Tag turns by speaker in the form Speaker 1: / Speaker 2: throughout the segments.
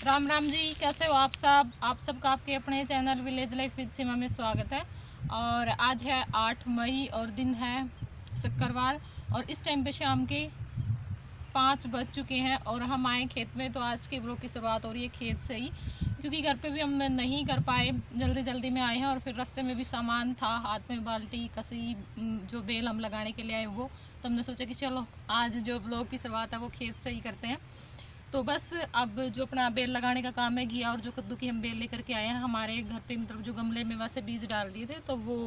Speaker 1: राम राम जी, कैसे हो आप सब? आप सबका आपके अपने चैनल विलेज लाइफ विद सीमा में स्वागत है। और आज है 8 मई और दिन है शुक्रवार और इस टाइम पे शाम के 5 बज चुके हैं और हम आए खेत में। तो आज के ब्लॉग की शुरुआत हो रही है खेत से ही, क्योंकि घर पे भी हम नहीं कर पाए, जल्दी जल्दी में आए हैं। और फिर रास्ते में भी सामान था, हाथ में बाल्टी, कसी, जो बेल हम लगाने के लिए आए वो। तो हमने सोचा कि चलो आज जो ब्लॉग की शुरुआत है वो खेत से ही करते हैं। तो बस अब जो अपना बेल लगाने का काम है किया, और जो कद्दू की हम बेल लेकर के आए हैं हमारे घर पे, मतलब जो गमले में वैसे बीज डाल दिए थे, तो वो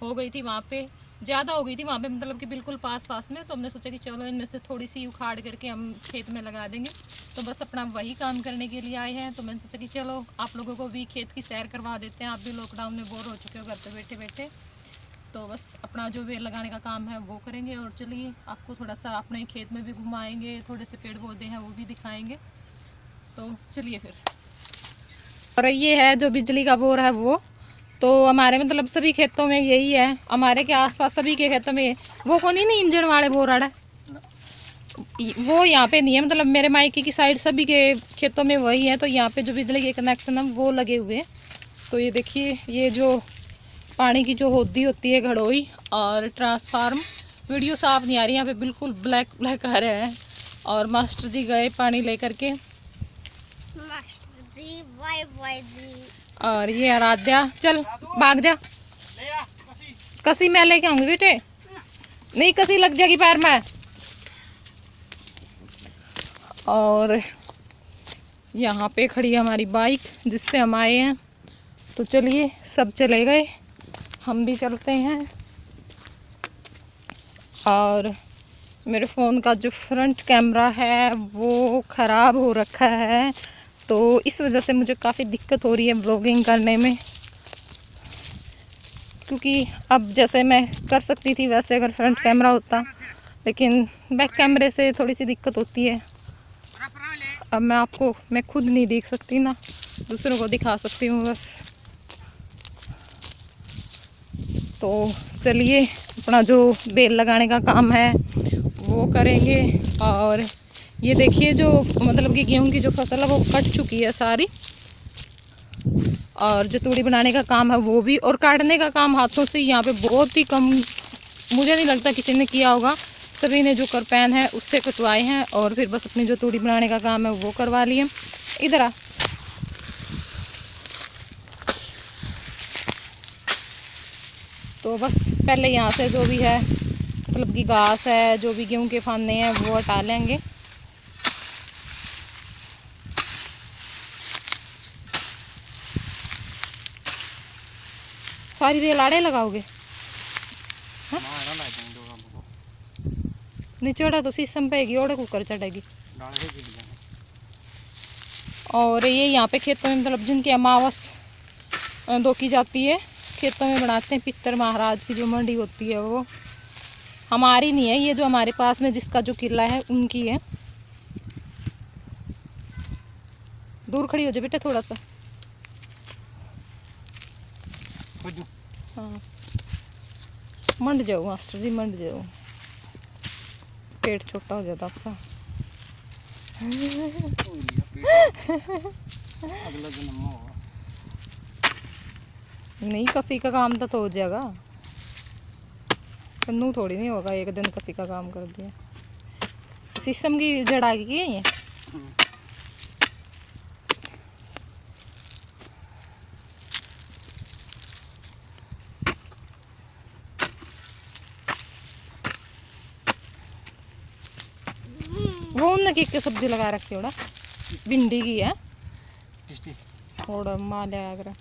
Speaker 1: हो गई थी वहाँ पे, ज़्यादा हो गई थी वहाँ पे, मतलब कि बिल्कुल पास पास में। तो हमने सोचा कि चलो इनमें से थोड़ी सी उखाड़ करके हम खेत में लगा देंगे। तो बस अपना वही काम करने के लिए आए हैं। तो मैंने सोचा कि चलो आप लोगों को भी खेत की सैर करवा देते हैं। आप भी लॉकडाउन में बोर हो चुके हो घर पर बैठे बैठे, तो बस अपना जो बेल लगाने का काम है वो करेंगे। और चलिए आपको थोड़ा सा अपने खेत में भी घुमाएंगे, थोड़े से पेड़ पौधे हैं वो भी दिखाएंगे। तो चलिए फिर। और ये है जो बिजली का बोर है वो, तो हमारे मतलब सभी खेतों में यही है, हमारे के आसपास सभी के खेतों में। वो कौन ही नहीं इंजन वाले बोर है वो यहाँ पे नहीं है, मतलब मेरे मायके की साइड सभी के खेतों में वही है। तो यहाँ पे जो बिजली के कनेक्शन है वो लगे हुए हैं। तो ये देखिए, ये जो पानी की जो होदी होती है घड़ोई और ट्रांसफार्म, वीडियो साफ नहीं आ रही, यहाँ पे बिल्कुल ब्लैक ब्लैक आ रहे हैं। और मास्टर जी गए पानी लेकर के,
Speaker 2: मास्टर जी बाय बाय जी।
Speaker 1: और ये आराध्या, चल भाग जा, कसी मैं लेके आऊंगी बेटे, नहीं कसी लग जाएगी पैर में। और यहाँ पे खड़ी है हमारी बाइक जिस पे हम आए हैं। तो चलिए सब चले गए, हम भी चलते हैं। और मेरे फ़ोन का जो फ्रंट कैमरा है वो ख़राब हो रखा है, तो इस वजह से मुझे काफ़ी दिक्कत हो रही है ब्लॉगिंग करने में। क्योंकि अब जैसे मैं कर सकती थी वैसे अगर फ्रंट कैमरा होता, लेकिन बैक कैमरे से थोड़ी सी दिक्कत होती है। अब मैं खुद नहीं देख सकती ना, दूसरों को दिखा सकती हूँ बस। तो चलिए अपना जो बेल लगाने का काम है वो करेंगे। और ये देखिए, जो मतलब कि गेहूं की जो फसल है वो कट चुकी है सारी, और जो तूड़ी बनाने का काम है वो भी, और काटने का काम हाथों से यहाँ पे बहुत ही कम, मुझे नहीं लगता किसी ने किया होगा। सभी ने जो करपैन है उससे कटवाए हैं, और फिर बस अपनी जो तूड़ी बनाने का काम है वो करवा लिए। इधर आ, तो बस पहले यहाँ से जो भी है, मतलब कि घास है, जो भी गेहूं के फाने हैं वो हटा लेंगे। सारी बेल आड़े लगाओगे? निचोड़ा तो शीशम पेगी, ओड़े कुकर चढ़ेगी। और ये यहाँ पे खेतों में, मतलब जिनकी अमावस दो की जाती है, खेतों में बनाते हैं पितर महाराज की जो मंडी होती है वो। हमारी नहीं है ये, जो हमारे पास में जिसका जो किला है उनकी है। दूर खड़ी हो जाए बेटा थोड़ा सा। हाँ मंड जाओ मास्टर जी, मंड जाओ, पेट छोटा हो जाता आपका।
Speaker 3: अगला जन्म होगा।
Speaker 1: नहीं कसी का काम तो हो जाएगा, कन्नू थोड़ी नहीं होगा एक दिन कसी का काम कर दिया। शीशम की जड़ा की है ये। वो उनने की सब्जी लगा रखी है, भिंडी की है थोड़ा माल आगरा।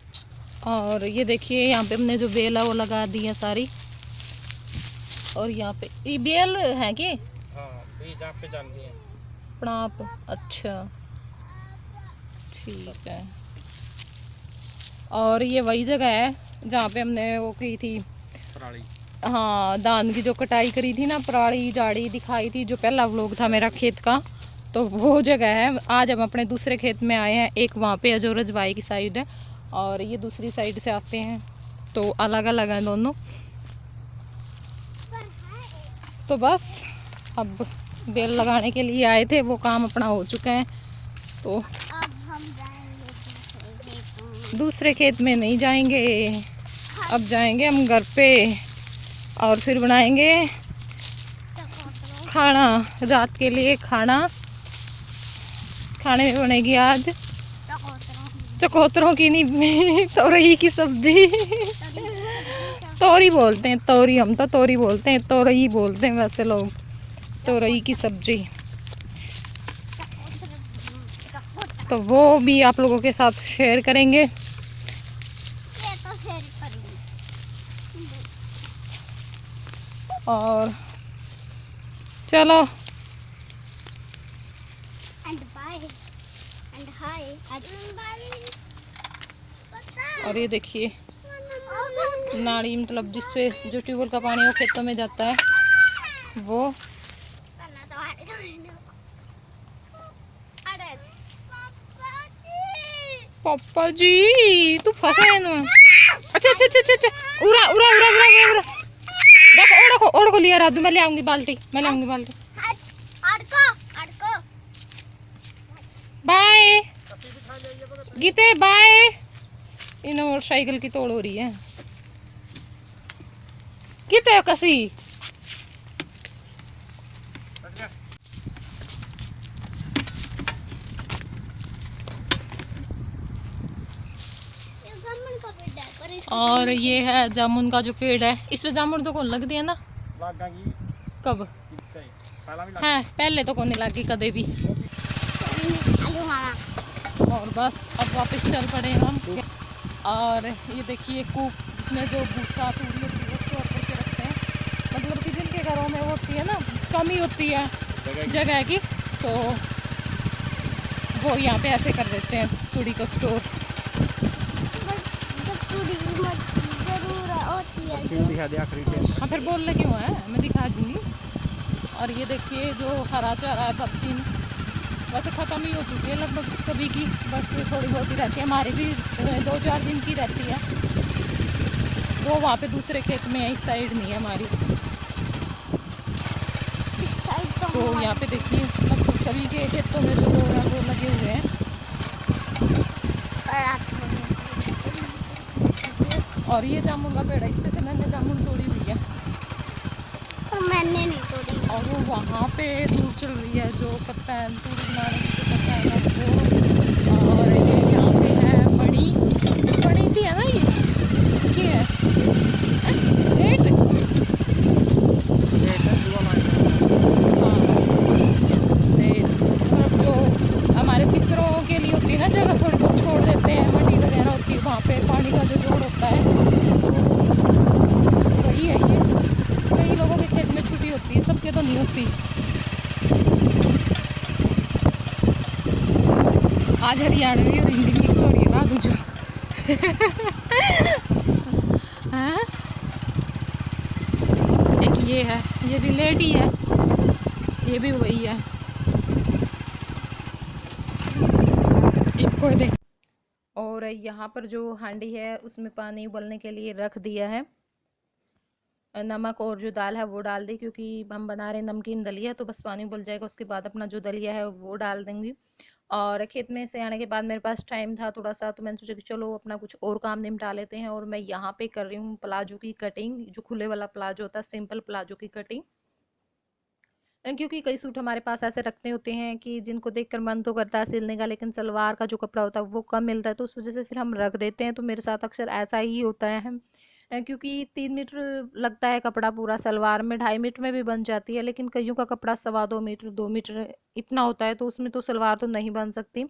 Speaker 1: और ये देखिए यहाँ पे हमने जो बेल है वो लगा दी है सारी। और यहाँ पे ये बेल है कि
Speaker 3: बीज आप पे डाल दिए
Speaker 1: आप, अच्छा ठीक है। और ये वही जगह है जहाँ पे हमने वो की थी
Speaker 3: पराली,
Speaker 1: हाँ धान की जो कटाई करी थी ना, पराली झाड़ी दिखाई थी, जो पहला व्लॉग था मेरा खेत का, तो वो जगह है। आज हम अपने दूसरे खेत में आए हैं, एक वहाँ पे है जो रजवाई की साइड है, और ये दूसरी साइड से आते हैं, तो अलग अलग हैं दोनों। तो बस अब बेल लगाने के लिए आए थे, वो काम अपना हो चुका है। तो
Speaker 2: हम जाएंगे दूसरे खेतों में।
Speaker 1: दूसरे खेत में नहीं जाएंगे, अब जाएंगे हम घर पे और फिर बनाएंगे
Speaker 2: चकोतरो
Speaker 1: खाना। रात के लिए खाना, खाने में बनेगी आज
Speaker 2: चकोतरो
Speaker 1: चकोतरों की नहीं तोरई की सब्जी। तोरी बोलते हैं, तोरी, हम तो तोरी बोलते हैं, तोरई बोलते हैं वैसे लोग। तोरई की सब्जी, तो वो भी आप लोगों के साथ शेयर करेंगे।
Speaker 2: ये तो शेयर करूंगी।
Speaker 1: और चलो,
Speaker 2: and bye and hi and bye.
Speaker 1: और ये देखिए नाली, मतलब जिसपे जो ट्यूबवेल का पानी वो खेतों में जाता है वो। पापा जी तू फंसा है ना। अच्छा अच्छा अच्छा अच्छा, उड़ा उड़ा उड़ा उड़ा उड़ा उड़ा। देखो ओढ़ो को, ओढ़ो को लिया राधू, मैं ले आऊंगी बाल्टी, मैं ले आऊंगी बाल्टी। बाय गीते, बाय। इन मोटरसाइकिल की तोड़ हो रही है गीते कसी। और ये है जामुन का जो पेड़ है, इसमें जामुन तो कौन लग दिया ना। कब है, पहले तो कौन नहीं लगी कदे भी। और बस अब वापस चल पड़े हम। और ये देखिए कूप, जिसमें जो भूसा पूरी होती है वो स्टोर करके रखते हैं। मतलब कि जिनके घरों में वो होती है ना, कमी होती है जगह की, तो वो यहाँ पे ऐसे कर देते हैं तूड़ी को स्टोर। हाँ फिर बोलने क्यों है, मैं दिखा दूँगी। और ये देखिए जो हरा चारा है बरसीन, वैसे ख़त्म ही हो चुकी है लगभग सभी की, बस थोड़ी बहुत ही रहती है। हमारी भी 2-4 दिन की रहती है, वो वहाँ पे दूसरे खेत में है, इस साइड नहीं है हमारी।
Speaker 2: इस साइड
Speaker 1: तो यहाँ पे देखिए लगभग सभी के खेतों में जो बोर है वो लगे हुए हैं। और ये जामुन का पेड़ है, इसमें से मैंने जामुन तोड़ी हुई है।
Speaker 2: मैंने नहीं तोड़ी।
Speaker 1: और वो वहाँ पे दूर चल रही है जो कप्तान तूड़ी बनाने की जो कप्तान है वो। और ये यहाँ पे है बड़ी बड़ी सी है ना, ये है लेट। हाँ लेट, मतलब जो हमारे पितरों के लिए होती है ना जगह, थोड़ी बहुत छोड़ देते हैं, मट्टी वगैरह होती है वहाँ पे, पानी का जो जोड़ होता है, तो वही है ये। कई लोगों के खेत में छुट्टी होती है, सबके तो नहीं होती। आज हरियाणवी और हिंदी मिक्स हो रही है ना जो। हाँ? एक ये है, ये भी लेट ही है, ये भी वही है। एक कोई देख। और यहाँ पर जो हांडी है उसमें पानी उबलने के लिए रख दिया है। नमक और जो दाल है वो डाल दी, क्योंकि हम बना रहे नमकीन दलिया, तो बस पानी उबल जाएगा, उसके बाद अपना जो दलिया है वो डाल देंगे। और खेत में से आने के बाद मेरे पास टाइम था थोड़ा सा, तो मैंने सोचा कि चलो अपना कुछ और काम निपटा लेते हैं। और मैं यहाँ पे कर रही हूँ प्लाजो की कटिंग, जो खुले वाला प्लाजो होता है, सिंपल प्लाजो की कटिंग। क्योंकि कई सूट हमारे पास ऐसे रखते होते हैं कि जिनको देखकर मन तो करता है सिलने का, लेकिन सलवार का जो कपड़ा होता है वो कम मिलता है, तो उस वजह से फिर हम रख देते हैं। तो मेरे साथ अक्सर ऐसा ही होता है। क्योंकि 3 मीटर लगता है कपड़ा पूरा, सलवार में 2.5 मीटर में भी बन जाती है, लेकिन कईयों का कपड़ा 2.25 मीटर 2 मीटर इतना होता है, तो उसमें तो सलवार तो नहीं बन सकती।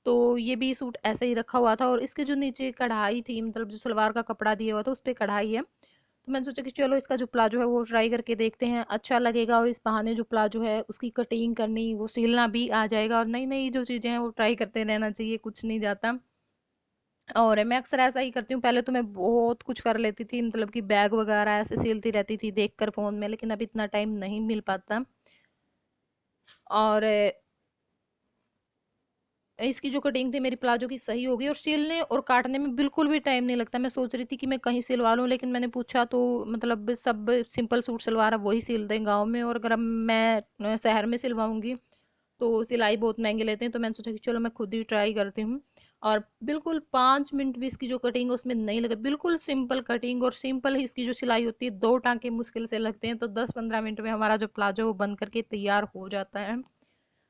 Speaker 1: तो ये भी सूट ऐसे ही रखा हुआ था, और इसके जो नीचे कढ़ाई थी, मतलब जो सलवार का कपड़ा दिया हुआ था उस पर कढ़ाई है, तो मैंने सोचा कि चलो इसका जो प्लाजो है वो ट्राई करके देखते हैं, अच्छा लगेगा। और इस बहाने जो प्लाजो है उसकी कटिंग करनी, वो सिलना भी आ जाएगा। और नई नई जो चीज़ें हैं वो ट्राई करते रहना चाहिए, कुछ नहीं जाता। और मैं अक्सर ऐसा ही करती हूँ, पहले तो मैं बहुत कुछ कर लेती थी, मतलब कि बैग वगैरह ऐसे सिलती रहती थी देखकर फ़ोन में, लेकिन अब इतना टाइम नहीं मिल पाता। और इसकी जो कटिंग थी मेरी प्लाजो की सही हो गई, और सिलने और काटने में बिल्कुल भी टाइम नहीं लगता। मैं सोच रही थी कि मैं कहीं सिलवा लूँ, लेकिन मैंने पूछा तो मतलब सब सिंपल सूट सलवार अब वही सिल दें गाँव में, और अगर अब मैं शहर में सिलवाऊँगी तो सिलाई बहुत महंगे लेते हैं, तो मैंने सोचा कि चलो मैं खुद ही ट्राई करती हूँ। और बिल्कुल 5 मिनट भी इसकी जो कटिंग है उसमें नहीं लगा, बिल्कुल सिंपल कटिंग और सिंपल ही इसकी जो सिलाई होती है, 2 टाँके मुश्किल से लगते हैं, तो 10-15 मिनट में हमारा जो प्लाजो वो बन करके तैयार हो जाता है।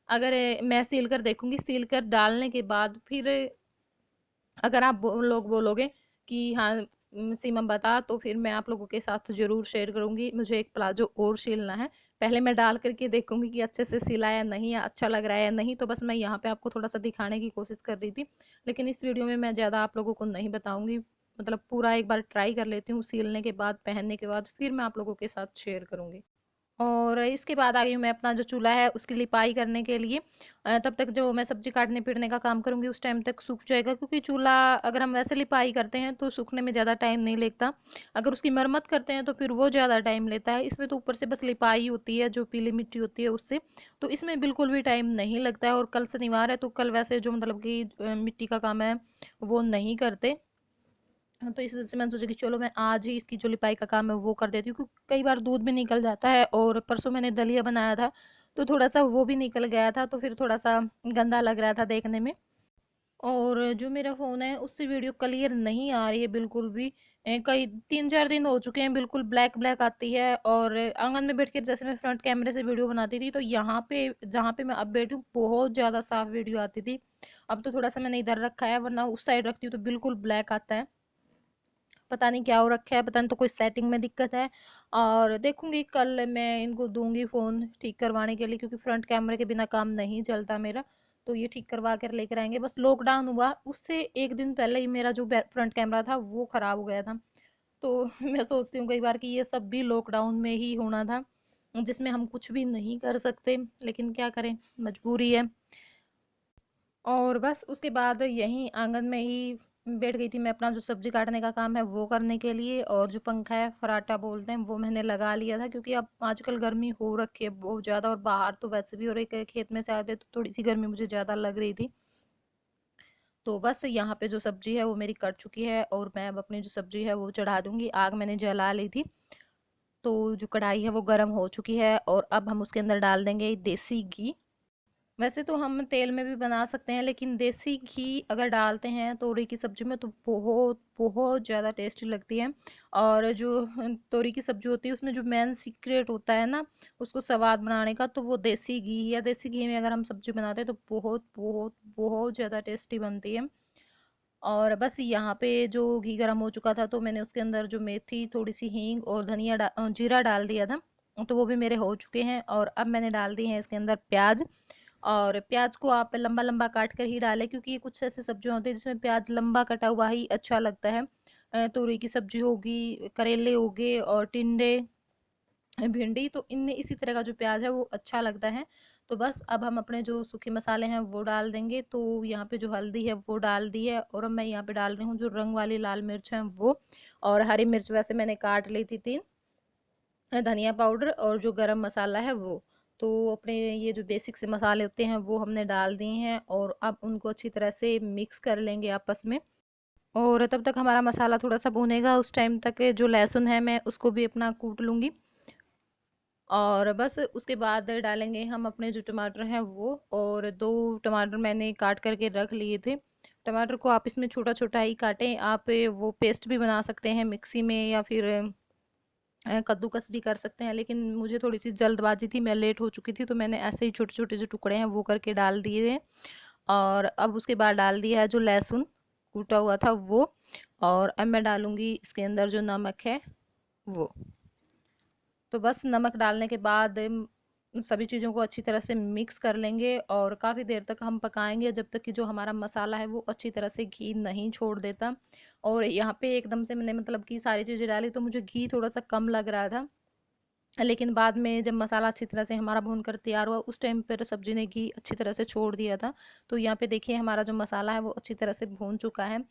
Speaker 1: अगर मैं सिल कर देखूंगी, सिल कर डालने के बाद फिर अगर आप लोग बोलोगे कि हाँ सीमा बता, तो फिर मैं आप लोगों के साथ ज़रूर शेयर करूंगी। मुझे एक प्लाजो और सिलना है, पहले मैं डाल करके देखूंगी कि अच्छे से सिला या नहीं, या अच्छा लग रहा है या नहीं। तो बस मैं यहाँ पे आपको थोड़ा सा दिखाने की कोशिश कर रही थी, लेकिन इस वीडियो में मैं ज़्यादा आप लोगों को नहीं बताऊंगी। मतलब पूरा एक बार ट्राई कर लेती हूँ, सिलने के बाद पहनने के बाद फिर मैं आप लोगों के साथ शेयर करूँगी। और इसके बाद आ गई हूँ मैं अपना जो चूल्हा है उसकी लिपाई करने के लिए। तब तक जो मैं सब्जी काटने पीटने का काम करूँगी उस टाइम तक सूख जाएगा, क्योंकि चूल्हा अगर हम वैसे लिपाई करते हैं तो सूखने में ज़्यादा टाइम नहीं लगता, अगर उसकी मरम्मत करते हैं तो फिर वो ज़्यादा टाइम लेता है। इसमें तो ऊपर से बस लिपाई होती है, जो पीली मिट्टी होती है उससे, तो इसमें बिल्कुल भी टाइम नहीं लगता है। और कल शनिवार है, तो कल वैसे जो मतलब कि मिट्टी का काम है वो नहीं करते। हाँ, तो इस वजह से मैंने सोचा कि चलो मैं आज ही इसकी जो लिपाई का काम है वो कर देती हूँ, क्योंकि कई बार दूध भी निकल जाता है। और परसों मैंने दलिया बनाया था, तो थोड़ा सा वो भी निकल गया था, तो फिर थोड़ा सा गंदा लग रहा था देखने में। और जो मेरा फ़ोन है उससे वीडियो क्लियर नहीं आ रही है बिल्कुल भी। कई 3-4 दिन हो चुके हैं, बिल्कुल ब्लैक ब्लैक आती है। और आंगन में बैठ कर जैसे मैं फ्रंट कैमरे से वीडियो बनाती थी, तो यहाँ पे जहाँ पे मैं अब बैठी हूँ बहुत ज़्यादा साफ वीडियो आती थी। अब तो थोड़ा सा मैंने इधर रखा है, वरना उस साइड रखती हूँ तो बिल्कुल ब्लैक आता है। पता नहीं क्या हो रखा है, पता नहीं तो कोई सेटिंग में दिक्कत है। और देखूंगी कल मैं इनको दूंगी फ़ोन ठीक करवाने के लिए, क्योंकि फ्रंट कैमरे के बिना काम नहीं चलता मेरा। तो ये ठीक करवा कर लेकर आएंगे। बस लॉकडाउन हुआ उससे एक दिन पहले ही मेरा जो फ्रंट कैमरा था वो ख़राब हो गया था। तो मैं सोचती हूँ कई बार कि ये सब भी लॉकडाउन में ही होना था, जिसमें हम कुछ भी नहीं कर सकते, लेकिन क्या करें, मजबूरी है। और बस उसके बाद यहीं आंगन में ही बैठ गई थी मैं, अपना जो सब्जी काटने का काम है वो करने के लिए। और जो पंखा है फराटा बोलते हैं वो मैंने लगा लिया था, क्योंकि अब आजकल गर्मी हो रखी है बहुत ज़्यादा, और बाहर तो वैसे भी, और एक खेत में से आए थे तो थोड़ी सी गर्मी मुझे ज़्यादा लग रही थी। तो बस यहाँ पे जो सब्जी है वो मेरी कट चुकी है, और मैं अब अपनी जो सब्जी है वो चढ़ा दूंगी। आग मैंने जला ली थी, तो जो कढ़ाई है वो गर्म हो चुकी है, और अब हम उसके अंदर डाल देंगे देसी घी। वैसे तो हम तेल में भी बना सकते हैं, लेकिन देसी घी अगर डालते हैं तोरई की सब्जी में तो बहुत बहुत ज़्यादा टेस्टी लगती है। और जो तोरई की सब्जी होती है उसमें जो मेन सीक्रेट होता है ना उसको स्वाद बनाने का, तो वो देसी घी, या देसी घी में अगर हम सब्जी बनाते हैं तो बहुत बहुत बहुत ज़्यादा टेस्टी बनती है। और बस यहाँ पे जो घी गर्म हो चुका था, तो मैंने उसके अंदर जो मेथी, थोड़ी सी हींग और धनिया जीरा डाल दिया था। तो वो भी मेरे हो चुके हैं, और अब मैंने डाल दी है इसके अंदर प्याज। और प्याज को आप लंबा लंबा काट कर ही डालें, क्योंकि ये कुछ ऐसे सब्जियां होती है जिसमें प्याज लंबा कटा हुआ ही अच्छा लगता है। तोरई की सब्जी होगी, करेले हो गए, और टिंडे, भिंडी, तो इनमें इसी तरह का जो प्याज है वो अच्छा लगता है। तो बस अब हम अपने जो सूखे मसाले हैं वो डाल देंगे। तो यहाँ पे जो हल्दी है वो डाल दी है, और अब मैं यहाँ पे डाल रही हूँ जो रंग वाली लाल मिर्च है वो, और हरी मिर्च वैसे मैंने काट ली थी 3, धनिया पाउडर, और जो गरम मसाला है वो। तो अपने ये जो बेसिक से मसाले होते हैं वो हमने डाल दिए हैं, और अब उनको अच्छी तरह से मिक्स कर लेंगे आपस में। और तब तक हमारा मसाला थोड़ा सा भुनेगा, उस टाइम तक जो लहसुन है मैं उसको भी अपना कूट लूँगी। और बस उसके बाद डालेंगे हम अपने जो टमाटर हैं वो, और 2 टमाटर मैंने काट करके रख लिए थे। टमाटर को आप इसमें छोटा छोटा ही काटें, आप वो पेस्ट भी बना सकते हैं मिक्सी में, या फिर कद्दूकस भी कर सकते हैं, लेकिन मुझे थोड़ी सी जल्दबाजी थी, मैं लेट हो चुकी थी, तो मैंने ऐसे ही छोटे छोटे जो टुकड़े हैं वो करके डाल दिए थे। और अब उसके बाद डाल दिया है जो लहसुन कूटा हुआ था वो। और अब मैं डालूंगी इसके अंदर जो नमक है वो। तो बस नमक डालने के बाद सभी चीज़ों को अच्छी तरह से मिक्स कर लेंगे, और काफ़ी देर तक हम पकाएंगे जब तक कि जो हमारा मसाला है वो अच्छी तरह से घी नहीं छोड़ देता। और यहाँ पे एकदम से मैंने मतलब कि सारी चीज़ें डाली तो मुझे घी थोड़ा सा कम लग रहा था, लेकिन बाद में जब मसाला अच्छी तरह से हमारा भून कर तैयार हुआ उस टाइम पर सब्जी ने घी अच्छी तरह से छोड़ दिया था। तो यहाँ पे देखिए हमारा जो मसाला है वो अच्छी तरह से भून चुका है।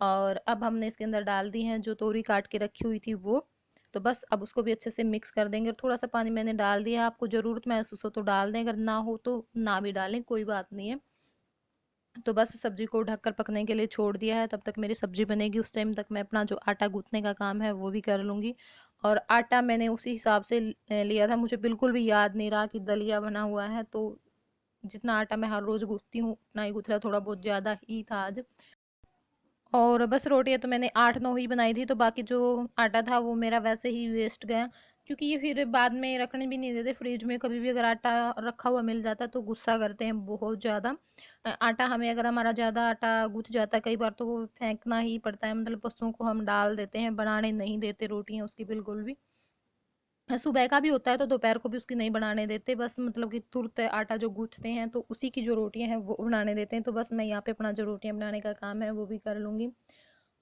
Speaker 1: और अब हमने इसके अंदर डाल दी हैं जो तोरी काट के रखी हुई थी वो। तो बस अब उसको भी अच्छे से मिक्स कर देंगे, और थोड़ा सा पानी मैंने डाल दिया है, आपको ज़रूरत महसूस हो तो डाल दें, अगर ना हो तो ना भी डालें, कोई बात नहीं है। तो बस सब्जी को ढककर पकने के लिए छोड़ दिया है, तब तक मेरी सब्जी बनेगी, उस टाइम तक मैं अपना जो आटा गूंथने का काम है वो भी कर लूँगी। और आटा मैंने उसी हिसाब से लिया था, मुझे बिल्कुल भी याद नहीं रहा कि दलिया बना हुआ है, तो जितना आटा मैं हर रोज़ गूँथती हूँ उतना ही गूँथ रहा, थोड़ा बहुत ज़्यादा ही था आज। और बस रोटियाँ तो मैंने 8-9 ही बनाई थी, तो बाकी जो आटा था वो मेरा वैसे ही वेस्ट गया, क्योंकि ये फिर बाद में रखने भी नहीं देते फ्रिज में। कभी भी अगर आटा रखा हुआ मिल जाता तो गुस्सा करते हैं बहुत ज़्यादा। आटा हमें, अगर हमारा ज़्यादा आटा गुथ जाता है कई बार, तो वो फेंकना ही पड़ता है, मतलब पशुओं को हम डाल देते हैं, बनाने नहीं देते रोटियाँ उसकी बिल्कुल भी। सुबह का भी होता है तो दोपहर को भी उसकी नहीं बनाने देते, बस मतलब कि तुरंत आटा जो गूँथते हैं तो उसी की जो रोटियां हैं वो बनाने देते हैं। तो बस मैं यहाँ पे अपना जो रोटियां बनाने का काम है वो भी कर लूँगी।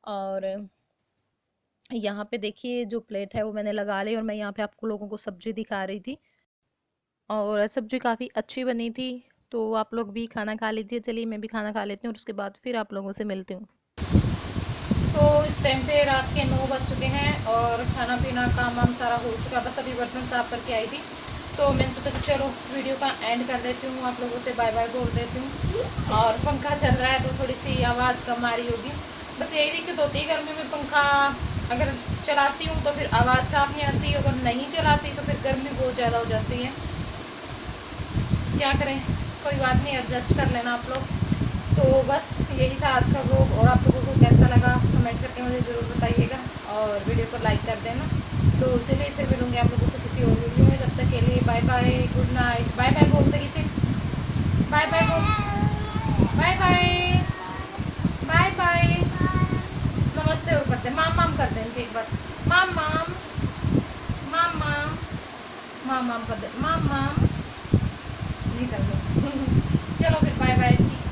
Speaker 1: और यहाँ पे देखिए जो प्लेट है वो मैंने लगा ली, और मैं यहाँ पे आपको लोगों को सब्जी दिखा रही थी, और सब्जी काफ़ी अच्छी बनी थी। तो आप लोग भी खाना खा लीजिए। चलिए मैं भी खाना खा लेती हूँ और उसके बाद फिर आप लोगों से मिलती हूँ। तो इस टाइम पे रात के 9 बज चुके हैं और खाना पीना काम वाम सारा हो चुका, बस अभी बर्तन साफ करके आई थी। तो मैंने सोचा कि चलो वीडियो का एंड कर देती हूँ, आप लोगों से बाय बाय बोल देती हूँ। और पंखा चल रहा है तो थोड़ी सी आवाज़ कम आ रही होगी, बस यही दिक्कत होती है गर्मी में। पंखा अगर चलाती हूँ तो फिर आवाज़ साफ नहीं आती, अगर नहीं चलाती तो फिर गर्मी बहुत ज़्यादा हो जाती है। क्या करें, कोई बात नहीं, एडजस्ट कर लेना आप लोग। तो बस यही था आज का व्लॉग, और आप लोगों को कैसा लगा कमेंट करके मुझे ज़रूर बताइएगा, और वीडियो को लाइक कर देना। तो चलिए फिर मिलूँगी आप लोगों से किसी और वीडियो में, तब तक के लिए bye bye, good night. Bye bye बोल देगी फिर, बाय बाय बोल, बाय बाय, बाय बाय, नमस्ते और करते, माम माम कर देंगे एक बार, माम माम, माम माम, माम माम कर दे, माम माम, नहीं कर दो। चलो फिर बाय बाय, ठीक है।